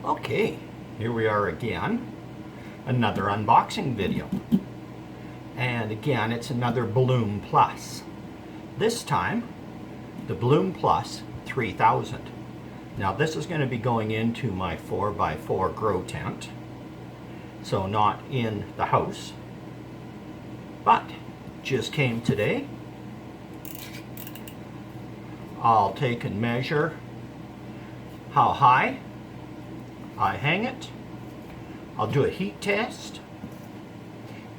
Okay, here we are again, another unboxing video. And again, it's another Bloom Plus. This time, the Bloom Plus 3000. Now this is going to be going into my 4x4 grow tent. So not in the house, but just came today. I'll take and measure how high I hang it. I'll do a heat test,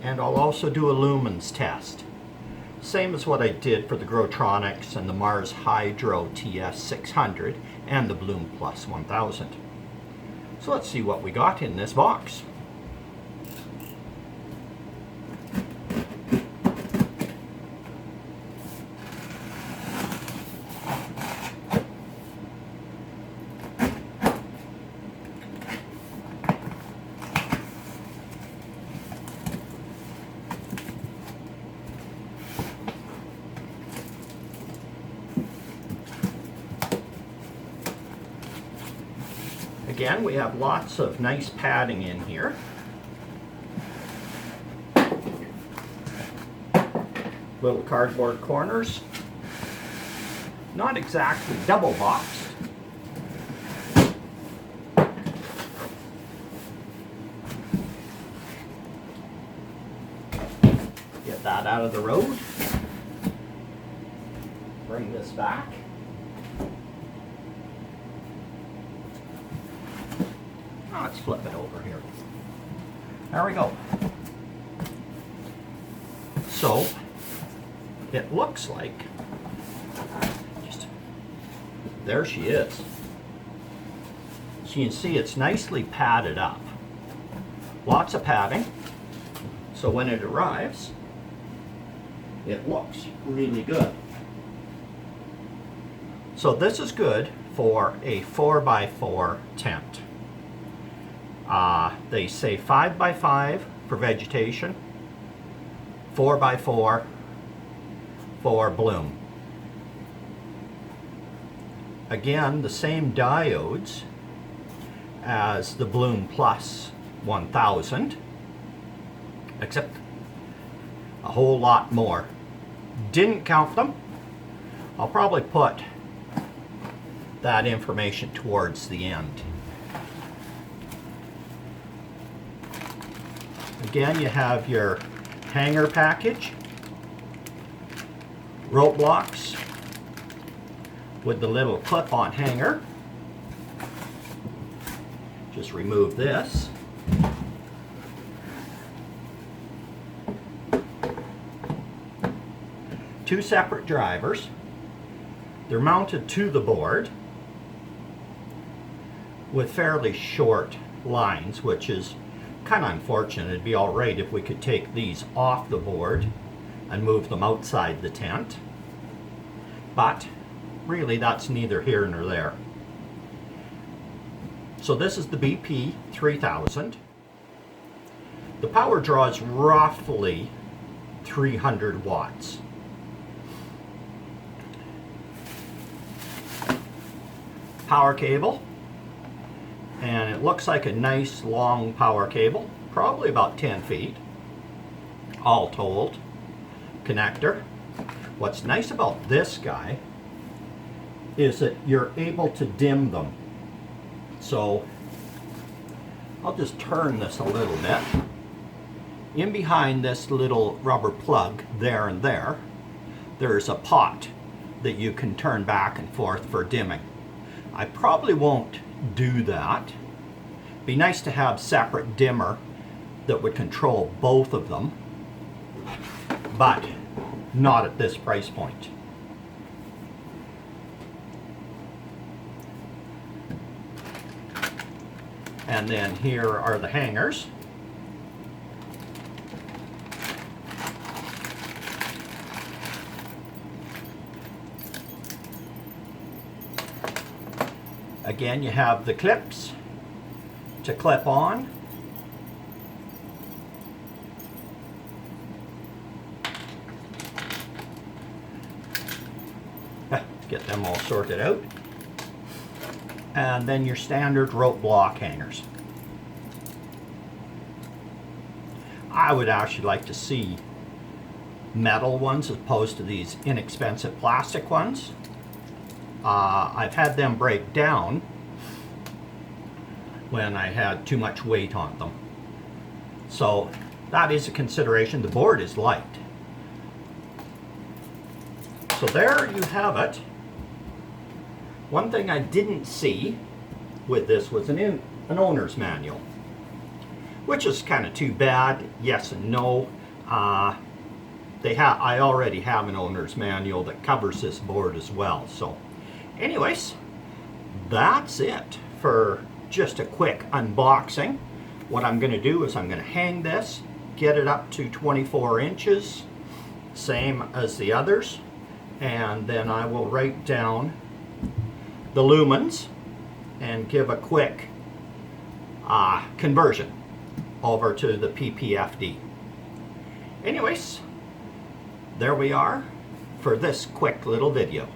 and I'll also do a lumens test. Same as what I did for the Growtronics and the Mars Hydro TS600 and the Bloom Plus 1000. So let's see what we got in this box. Again, we have lots of nice padding in here. Little cardboard corners. Not exactly double boxed. Get that out of the road. Bring this back. Let's flip it over here. There we go. So, it looks like, there she is. So you can see it's nicely padded up. Lots of padding. So when it arrives, it looks really good. So this is good for a 4x4 tent. They say 5x5 for vegetation, 4x4 for bloom. Again, the same diodes as the Bloom Plus 1000, except a whole lot more. Didn't count them. I'll probably put that information towards the end. Again, you have your hanger package, rope blocks with the little clip-on hanger. Just remove this. Two separate drivers. They're mounted to the board with fairly short lines, which is kind of unfortunate. It'd be all right if we could take these off the board and move them outside the tent, but really that's neither here nor there. So this is the BP-3000. The power draws roughly 300 watts. Power cable. And it looks like a nice long power cable, probably about 10 feet, all told. Connector. What's nice about this guy is that you're able to dim them. So I'll just turn this a little bit. In behind this little rubber plug there and there's a pot that you can turn back and forth for dimming. I probably won't do that. Be nice to have separate dimmer that would control both of them, but not at this price point. And then here are the hangers. Again, you have the clips to clip on. Get them all sorted out. and then your standard rope block hangers. I would actually like to see metal ones as opposed to these inexpensive plastic ones. I've had them break down when I had too much weight on them. So that is a consideration. The board is light. So there you have it. One thing I didn't see with this was an owner's manual, which is kind of too bad. Yes and no. I already have an owner's manual that covers this board as well. So anyways, that's it for just a quick unboxing. What I'm going to do is I'm going to hang this, get it up to 24 inches, same as the others, and then I will write down the lumens and give a quick conversion over to the PPFD. Anyways, there we are for this quick little video.